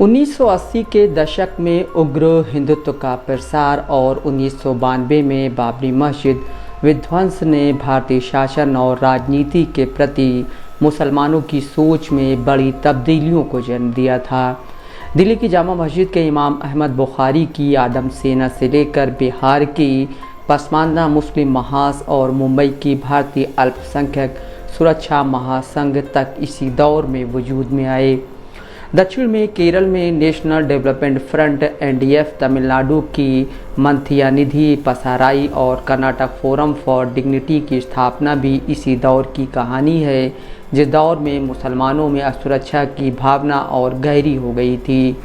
1980 के दशक में उग्र हिंदुत्व का प्रसार और 1992 में बाबरी मस्जिद विध्वंस ने भारतीय शासन और राजनीति के प्रति मुसलमानों की सोच में बड़ी तब्दीलियों को जन्म दिया था। दिल्ली की जामा मस्जिद के इमाम अहमद बुखारी की आदम सेना से लेकर बिहार की पसमानदा मुस्लिम महास और मुंबई की भारतीय अल्पसंख्यक सुरक्षा महासंघ तक इसी दौर में वजूद में आए। दक्षिण में केरल में national development front NDF, Tamil Nadu की मंथिया निधि पसाराई और कर्नाटक फोरम फॉर डिग्निटी की स्थापना भी इसी दौर की कहानी है, जिस दौर में मुसलमानों में असुरक्षा की भावना और गहरी हो गई थी।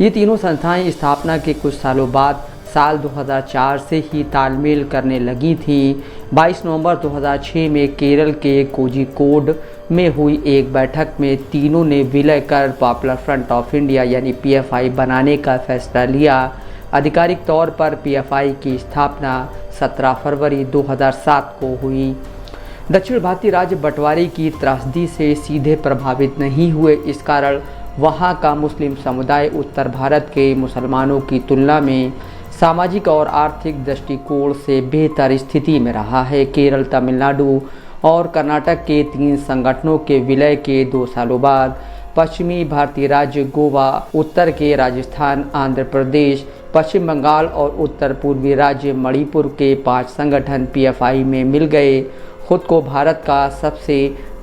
ये तीनों संस्थाएं स्थापना के कुछ सालों बाद साल 2004 से ही तालमेल करने लगी थी। 22 नवंबर 2006 में केरल के कोझिकोड में हुई एक बैठक में तीनों ने विलय कर पॉपुलर फ्रंट ऑफ इंडिया यानी पीएफआई बनाने का फैसला लिया। आधिकारिक तौर पर पीएफआई की स्थापना 17 फरवरी 2007 को हुई। दक्षिण भारतीय राज्य बंटवारे की त्रासदी से सीधे प्रभावित नहीं हुए, इस कारण वहाँ का मुस्लिम समुदाय उत्तर भारत के मुसलमानों की तुलना में सामाजिक और आर्थिक दृष्टिकोण से बेहतर स्थिति में रहा है। केरल, तमिलनाडु और कर्नाटक के 3 संगठनों के विलय के 2 सालों बाद पश्चिमी भारतीय राज्य गोवा, उत्तर के राजस्थान, आंध्र प्रदेश, पश्चिम बंगाल और उत्तर पूर्वी राज्य मणिपुर के 5 संगठन पीएफआई में मिल गए। खुद को भारत का सबसे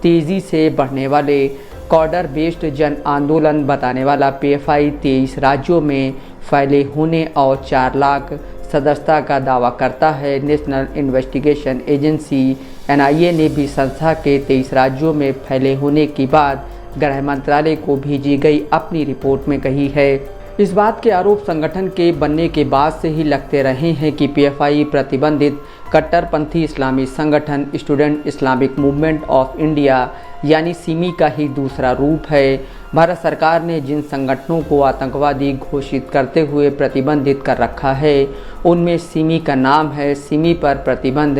तेज़ी से बढ़ने वाले कॉर्डर बेस्ड जन आंदोलन बताने वाला पीएफआई 23 राज्यों में फैले होने और 4 लाख सदस्यता का दावा करता है। नेशनल इन्वेस्टिगेशन एजेंसी एनआईए ने भी संस्था के 23 राज्यों में फैले होने की बात गृह मंत्रालय को भेजी गई अपनी रिपोर्ट में कही है। इस बात के आरोप संगठन के बनने के बाद से ही लगते रहे हैं कि पीएफआई प्रतिबंधित कट्टरपंथी इस्लामी संगठन student Islamic movement of India यानी सिमी का ही दूसरा रूप है। भारत सरकार ने जिन संगठनों को आतंकवादी घोषित करते हुए प्रतिबंधित कर रखा है, उनमें सिमी का नाम है। सिमी पर प्रतिबंध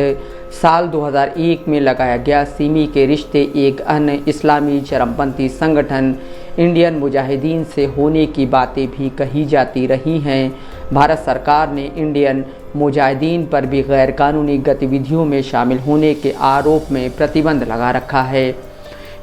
साल 2001 में लगाया गया। सिमी के रिश्ते एक अन्य इस्लामी चरमपंथी संगठन इंडियन मुजाहिदीन से होने की बातें भी कही जाती रही हैं। भारत सरकार ने इंडियन मुजाहिदीन पर भी गैरकानूनी गतिविधियों में शामिल होने के आरोप में प्रतिबंध लगा रखा है।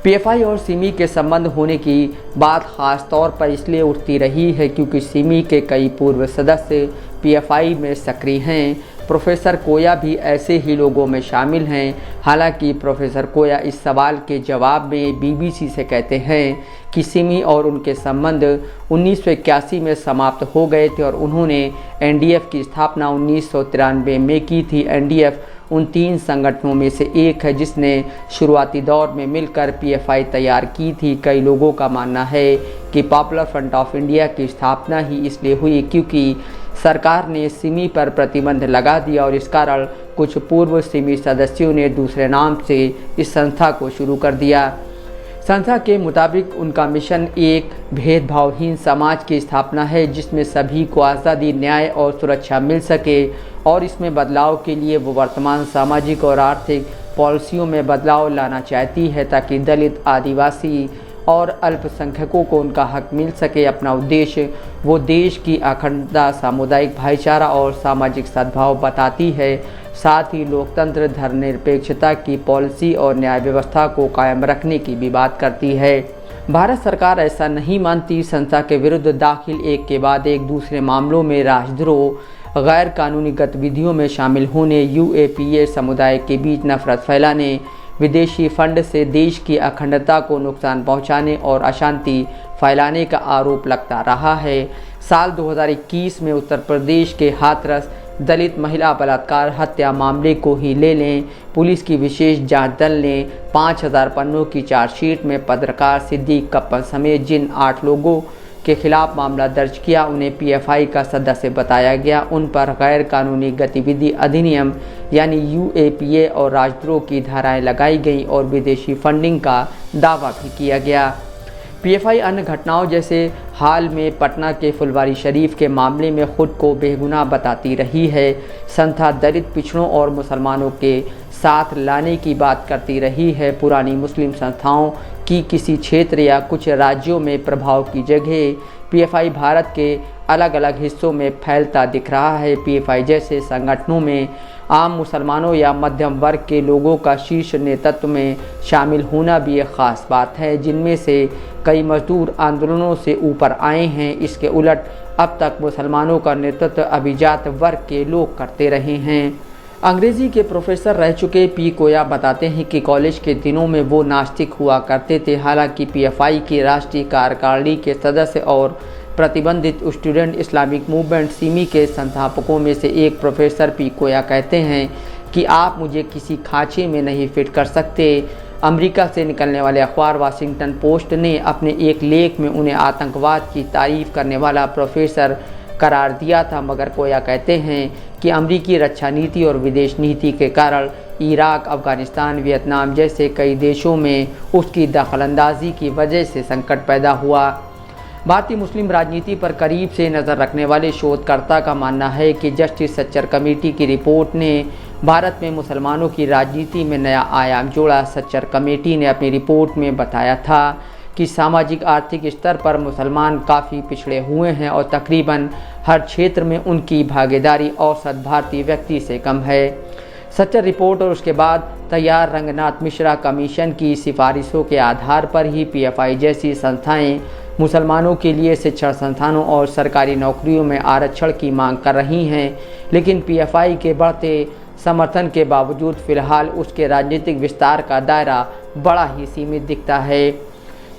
पीएफआई और सिमी के संबंध होने की बात खास तौर पर इसलिए उठती रही है क्योंकि सिमी के कई पूर्व सदस्य पीएफआई में सक्रिय हैं। प्रोफेसर कोया भी ऐसे ही लोगों में शामिल हैं। हालांकि प्रोफेसर कोया इस सवाल के जवाब में बीबीसी से कहते हैं कि सिमी और उनके संबंध 1981 में समाप्त हो गए थे और उन्होंने एनडीएफ की स्थापना 1993 में की थी। एनडीएफ उन 3 संगठनों में से एक है जिसने शुरुआती दौर में मिलकर पीएफआई तैयार की थी। कई लोगों का मानना है कि पॉपुलर फ्रंट ऑफ इंडिया की स्थापना ही इसलिए हुई क्योंकि सरकार ने सिमी पर प्रतिबंध लगा दिया और इस कारण कुछ पूर्व सिमी सदस्यों ने दूसरे नाम से इस संस्था को शुरू कर दिया। संस्था के मुताबिक उनका मिशन एक भेदभावहीन समाज की स्थापना है जिसमें सभी को आज़ादी, न्याय और सुरक्षा मिल सके और इसमें बदलाव के लिए वो वर्तमान सामाजिक और आर्थिक पॉलिसियों में बदलाव लाना चाहती है ताकि दलित, आदिवासी और अल्पसंख्यकों को उनका हक मिल सके। अपना उद्देश्य वो देश की अखंडता, सामुदायिक भाईचारा और सामाजिक सद्भाव बताती है। साथ ही लोकतंत्र, धर्मनिरपेक्षता की पॉलिसी और न्याय व्यवस्था को कायम रखने की भी बात करती है। भारत सरकार ऐसा नहीं मानती। संस्था के विरुद्ध दाखिल एक के बाद एक दूसरे मामलों में राजद्रोह, गैर कानूनी गतिविधियों में शामिल होने, यूएपीए समुदाय के बीच नफरत फैलाने, विदेशी फंड से देश की अखंडता को नुकसान पहुंचाने और अशांति फैलाने का आरोप लगता रहा है। साल 2021 में उत्तर प्रदेश के हाथरस दलित महिला बलात्कार हत्या मामले को ही ले लें। पुलिस की विशेष जांच दल ने 5000 पन्नों की चार्जशीट में पत्रकार सिद्दीक कप्पन समेत जिन 8 लोगों के खिलाफ मामला दर्ज किया, उन्हें पीएफआई का सदस्य बताया गया। उन पर गैर कानूनी गतिविधि अधिनियम यानी यूएपीए और राजद्रोह की धाराएं लगाई गई और विदेशी फंडिंग का दावा भी किया गया। पीएफआई अन्य घटनाओं जैसे हाल में पटना के फुलवारी शरीफ के मामले में खुद को बेगुनाह बताती रही है। संस्था दलित, पिछड़ों और मुसलमानों के साथ लाने की बात करती रही है। पुरानी मुस्लिम संस्थाओं की किसी क्षेत्र या कुछ राज्यों में प्रभाव की जगह पीएफआई भारत के अलग अलग हिस्सों में फैलता दिख रहा है। पीएफआई जैसे संगठनों में आम मुसलमानों या मध्यम वर्ग के लोगों का शीर्ष नेतृत्व में शामिल होना भी एक ख़ास बात है, जिनमें से कई मजदूर आंदोलनों से ऊपर आए हैं। इसके उलट अब तक मुसलमानों का नेतृत्व अभिजात वर्ग के लोग करते रहे हैं। अंग्रेज़ी के प्रोफेसर रह चुके पी कोया बताते हैं कि कॉलेज के दिनों में वो नास्तिक हुआ करते थे। हालांकि पीएफआई की राष्ट्रीय कार्यकारिणी के सदस्य और प्रतिबंधित स्टूडेंट इस्लामिक मूवमेंट सिमी के संस्थापकों में से एक प्रोफेसर पी कोया कहते हैं कि आप मुझे किसी खांचे में नहीं फिट कर सकते। अमेरिका से निकलने वाले अखबार वाशिंगटन पोस्ट ने अपने एक लेख में उन्हें आतंकवाद की तारीफ करने वाला प्रोफेसर करार दिया था, मगर कोया कहते हैं कि अमेरिकी रक्षा नीति और विदेश नीति के कारण इराक, अफगानिस्तान, वियतनाम जैसे कई देशों में उसकी दखलंदाजी की वजह से संकट पैदा हुआ। भारतीय मुस्लिम राजनीति पर करीब से नज़र रखने वाले शोधकर्ता का मानना है कि जस्टिस सच्चर कमेटी की रिपोर्ट ने भारत में मुसलमानों की राजनीति में नया आयाम जोड़ा। सच्चर कमेटी ने अपनी रिपोर्ट में बताया था कि सामाजिक आर्थिक स्तर पर मुसलमान काफ़ी पिछड़े हुए हैं और तकरीबन हर क्षेत्र में उनकी भागीदारी औसत भारतीय व्यक्ति से कम है। सच्चर रिपोर्ट और उसके बाद तैयार रंगनाथ मिश्रा कमीशन की सिफारिशों के आधार पर ही पीएफआई जैसी संस्थाएं मुसलमानों के लिए शिक्षण संस्थानों और सरकारी नौकरियों में आरक्षण की मांग कर रही हैं, लेकिन पीएफआई के बढ़ते समर्थन के बावजूद फ़िलहाल उसके राजनीतिक विस्तार का दायरा बड़ा ही सीमित दिखता है।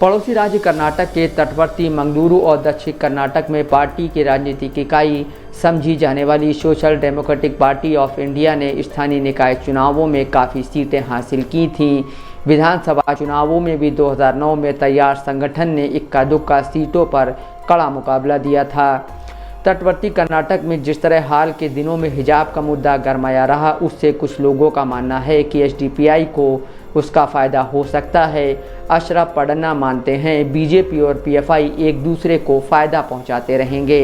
पड़ोसी राज्य कर्नाटक के तटवर्ती मंगलुरु और दक्षिण कर्नाटक में पार्टी की राजनीतिक इकाई समझी जाने वाली social democratic party of India ने स्थानीय निकाय चुनावों में काफ़ी सीटें हासिल की थीं। विधानसभा चुनावों में भी 2009 में तैयार संगठन ने इक्का दुक्का सीटों पर कड़ा मुकाबला दिया था। तटवर्ती कर्नाटक में जिस तरह हाल के दिनों में हिजाब का मुद्दा गरमाया रहा, उससे कुछ लोगों का मानना है कि एसडीपीआई को उसका फ़ायदा हो सकता है। अशरफ पढ़ना मानते हैं बीजेपी और पीएफआई एक दूसरे को फ़ायदा पहुंचाते रहेंगे।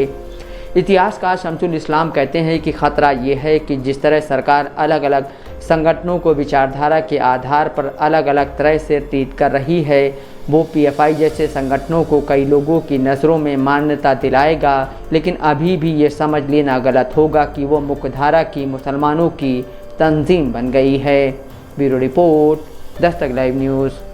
इतिहासकार शमसुल इस्लाम कहते हैं कि ख़तरा ये है कि जिस तरह सरकार अलग अलग संगठनों को विचारधारा के आधार पर अलग अलग तरह से ट्रीट कर रही है, वो पीएफआई जैसे संगठनों को कई लोगों की नज़रों में मान्यता दिलाएगा, लेकिन अभी भी ये समझ लेना गलत होगा कि वो मुख्यधारा की मुसलमानों की तंजीम बन गई है। Bureau report, Dastak live news.